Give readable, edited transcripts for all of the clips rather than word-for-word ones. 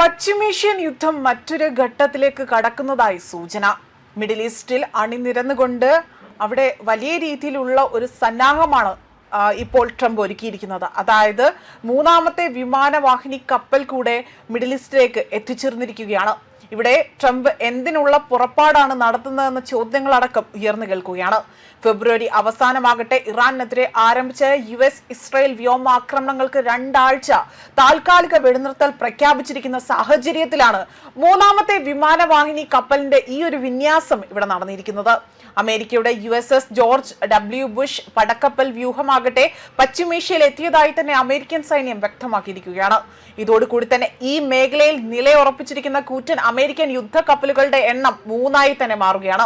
പശ്ചിമേഷ്യൻ യുദ്ധം മറ്റൊരു ഘട്ടത്തിലേക്ക് കടക്കുന്നതായി സൂചന. മിഡിൽ ഈസ്റ്റിൽ അണിനിരന്നുകൊണ്ട് അവിടെ വലിയ രീതിയിലുള്ള ഒരു സന്നാഹമാണ് ഇപ്പോൾ ട്രംപ് ഒരുക്കിയിരിക്കുന്നത്. അതായത് മൂന്നാമത്തെ വിമാനവാഹിനി കപ്പൽ കൂടെ മിഡിൽ ഈസ്റ്റിലേക്ക് എത്തിച്ചേർന്നിരിക്കുകയാണ്. ഇവിടെ ട്രംപ് എന്തിനുള്ള പുറപ്പാടാണ് നടത്തുന്നതെന്ന ചോദ്യങ്ങളടക്കം ഉയർന്നു കേൾക്കുകയാണ്. ഫെബ്രുവരി അവസാനമാകട്ടെ ഇറാനെതിരെ ആരംഭിച്ച ഇസ്രായേൽ വ്യോമാക്രമണങ്ങൾക്ക് 2 ആഴ്ച താൽക്കാലിക വെടിനിർത്തൽ പ്രഖ്യാപിച്ചിരിക്കുന്ന സാഹചര്യത്തിലാണ് മൂന്നാമത്തെ വിമാനവാഹിനി കപ്പലിന്റെ ഈ ഒരു വിന്യാസം ഇവിടെ നടന്നിരിക്കുന്നത്. അമേരിക്കയുടെ USS ജോർജ് W. ബുഷ് പടക്കപ്പൽ വ്യൂഹമാകട്ടെ പശ്ചിമേഷ്യയിൽ എത്തിയതായി തന്നെ അമേരിക്കൻ സൈന്യം വ്യക്തമാക്കിയിരിക്കുകയാണ്. ഇതോടുകൂടി തന്നെ ഈ മേഖലയിൽ നിലയുറപ്പിച്ചിരിക്കുന്ന കൂറ്റൻ അമേരിക്കൻ യുദ്ധക്കപ്പലുകളുടെ എണ്ണം 3 തന്നെ മാറുകയാണ്.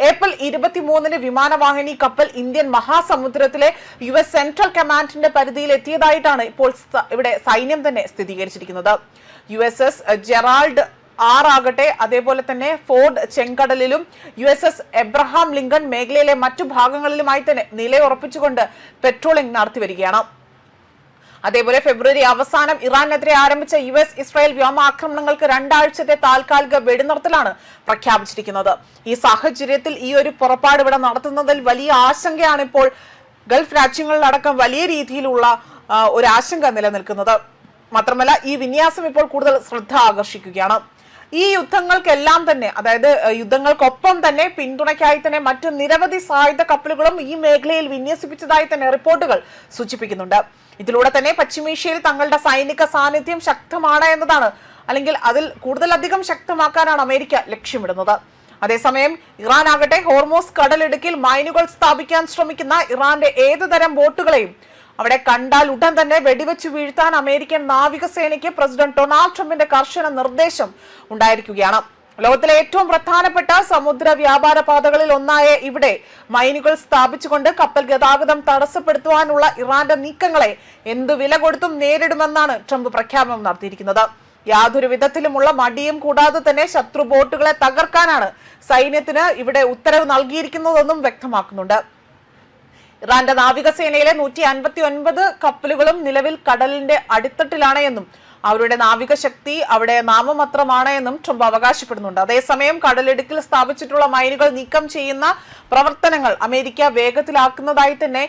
ഏപ്രിൽ 23 വിമാനവാഹിനി കപ്പൽ ഇന്ത്യൻ മഹാസമുദ്രത്തിലെ US സെൻട്രൽ കമാൻഡിന്റെ പരിധിയിൽ എത്തിയതായിട്ടാണ് ഇപ്പോൾ ഇവിടെ സൈന്യം തന്നെ സ്ഥിരീകരിച്ചിരിക്കുന്നത്. USS ജെറാൾഡ് ആകട്ടെ അതേപോലെ തന്നെ ഫോർഡ് ചെങ്കടലിലും USS എബ്രഹാം ലിങ്കൺ മേഖലയിലെ മറ്റു ഭാഗങ്ങളിലുമായി തന്നെ നിലയുറപ്പിച്ചുകൊണ്ട് പെട്രോളിംഗ് നടത്തി വരികയാണ്. അതേപോലെ ഫെബ്രുവരി അവസാനം ഇറാനെതിരെ ആരംഭിച്ച ഇസ്രായേൽ വ്യോമാക്രമണങ്ങൾക്ക് 2 ആഴ്ചത്തെ താൽക്കാലിക വെടിനിർത്തലാണ് പ്രഖ്യാപിച്ചിരിക്കുന്നത്. ഈ സാഹചര്യത്തിൽ ഈ ഒരു പുറപ്പാട് ഇവിടെ നടത്തുന്നതിൽ വലിയ ആശങ്കയാണ് ഇപ്പോൾ ഗൾഫ് രാജ്യങ്ങളിലടക്കം വലിയ രീതിയിലുള്ള ഒരു ആശങ്ക നിലനിൽക്കുന്നത്. മാത്രമല്ല ഈ വിന്യാസം ഇപ്പോൾ കൂടുതൽ ശ്രദ്ധ ആകർഷിക്കുകയാണ്. ഈ യുദ്ധങ്ങൾക്കെല്ലാം തന്നെ, അതായത് യുദ്ധങ്ങൾക്കൊപ്പം തന്നെ പിന്തുണയ്ക്കായി തന്നെ മറ്റു നിരവധി സായുധ കപ്പലുകളും ഈ മേഖലയിൽ വിന്യസിപ്പിച്ചതായി തന്നെ റിപ്പോർട്ടുകൾ സൂചിപ്പിക്കുന്നുണ്ട്. ഇതിലൂടെ തന്നെ പശ്ചിമേഷ്യയിൽ തങ്ങളുടെ സൈനിക സാന്നിധ്യം ശക്തമാണ് എന്നതാണ്, അല്ലെങ്കിൽ അതിൽ കൂടുതലധികം ശക്തമാക്കാനാണ് അമേരിക്ക ലക്ഷ്യമിടുന്നത്. അതേസമയം ഇറാൻ ആകട്ടെ ഹോർമോസ് കടലിടുക്കിൽ മൈനുകൾ സ്ഥാപിക്കാൻ ശ്രമിക്കുന്ന ഇറാന്റെ ഏതുതരം ബോട്ടുകളെയും അവിടെ കണ്ടാൽ ഉടൻ തന്നെ വെടിവെച്ച് വീഴ്ത്താൻ അമേരിക്കൻ നാവികസേനയ്ക്ക് പ്രസിഡന്റ് ഡൊണാൾഡ് ട്രംപിന്റെ കർശന നിർദ്ദേശം ഉണ്ടായിരിക്കുകയാണ്. ലോകത്തിലെ ഏറ്റവും പ്രധാനപ്പെട്ട സമുദ്ര വ്യാപാര പാതകളിൽ ഒന്നായ ഇവിടെ മൈനുകൾ സ്ഥാപിച്ചുകൊണ്ട് കപ്പൽ ഗതാഗതം തടസ്സപ്പെടുത്തുവാനുള്ള ഇറാന്റെ നീക്കങ്ങളെ എന്തു വില കൊടുത്തും നേരിടുമെന്നാണ് ട്രംപ് പ്രഖ്യാപനം നടത്തിയിരിക്കുന്നത്. യാതൊരു വിധത്തിലുമുള്ള മടിയും കൂടാതെ തന്നെ ശത്രു ബോട്ടുകളെ തകർക്കാനാണ് സൈന്യത്തിന് ഇവിടെ ഉത്തരവ് നൽകിയിരിക്കുന്നതെന്നും വ്യക്തമാക്കുന്നുണ്ട്. ഇറാന്റെ നാവികസേനയിലെ 159 കപ്പലുകളും നിലവിൽ കടലിന്റെ അടിത്തട്ടിലാണ് എന്നും അവരുടെ നാവിക ശക്തി അവിടെ നാമമാത്രമാണ് എന്നും ട്രംപ് അവകാശപ്പെടുന്നുണ്ട്. അതേസമയം കടലിടുക്കിൽ സ്ഥാപിച്ചിട്ടുള്ള മൈനുകൾ നീക്കം ചെയ്യുന്ന പ്രവർത്തനങ്ങൾ അമേരിക്ക വേഗത്തിലാക്കുന്നതായി തന്നെ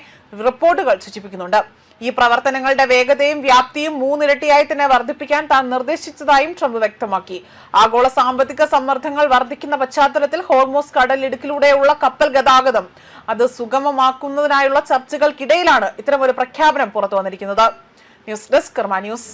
റിപ്പോർട്ടുകൾ സൂചിപ്പിക്കുന്നുണ്ട്. ഈ പ്രവർത്തനങ്ങളുടെ വേഗതയും വ്യാപ്തിയും 3 ഇരട്ടിയായി തന്നെ വർദ്ധിപ്പിക്കാൻ താൻ നിർദ്ദേശിച്ചതായും ട്രംപ് വ്യക്തമാക്കി. ആഗോള സാമ്പത്തിക സമ്മർദ്ദങ്ങൾ വർദ്ധിക്കുന്ന പശ്ചാത്തലത്തിൽ ഹോർമോസ് കടലിടുക്കിലൂടെയുള്ള കപ്പൽ ഗതാഗതം അത് സുഗമമാക്കുന്നതിനായുള്ള ചർച്ചകൾക്കിടയിലാണ് ഇത്തരമൊരു പ്രഖ്യാപനം പുറത്തു വന്നിരിക്കുന്നത്. ന്യൂസ് ഡെസ്ക് കർമ്മ ന്യൂസ്.